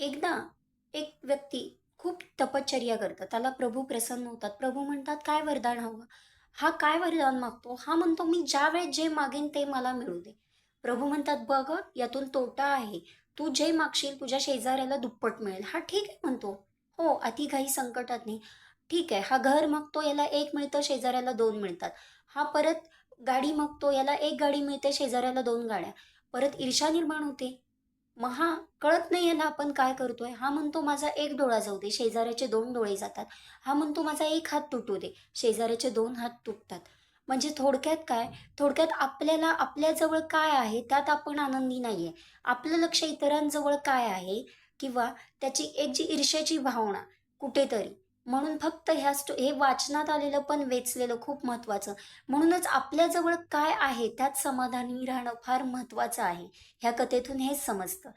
एकदा एक व्यक्ती खूप तपश्चर्या करतात. त्याला प्रभू प्रसन्न होतात. प्रभू म्हणतात, "काय वरदान हवं?" हा काय वरदान मागतो? हा म्हणतो, "मी ज्यावेळेस जे मागेन ते मला मिळू दे." प्रभू म्हणतात, "बघ हं, यातून तोटा आहे. तू जे मागशील तुझ्या शेजाऱ्याला दुप्पट मिळेल." हा ठीक आहे म्हणतो. हो, अति घाई संकटात नाही. ठीक आहे. हा घर मागतो, याला 1 मिळतं, शेजाऱ्याला 2 मिळतात. हा परत गाडी मागतो, याला 1 गाडी मिळते, शेजाऱ्याला 2 गाड्या. परत ईर्ष्या निर्माण होते. मग हा कळत नाही याला आपण काय करतोय. हा म्हणतो माझा एक डोळा जाऊ दे, शेजाऱ्याचे 2 डोळे जातात. हा म्हणतो माझा एक हात तुटू दे, शेजाऱ्याचे 2 हात तुटतात. म्हणजे थोडक्यात काय, थोडक्यात आपल्याला आपल्याजवळ काय आहे त्यात आपण आनंदी नाहीये. आपलं लक्ष इतरांजवळ काय आहे किंवा त्याची एक जी ईर्ष्याची भावना कुठेतरी. म्हणून फक्त हे वाचनात आलेलं पण वेचलेलं खूप महत्त्वाचं. म्हणूनच आपल्याजवळ काय आहे त्यात समाधानी राहणं फार महत्त्वाचं आहे. ह्या कथेतून हेच समजतं.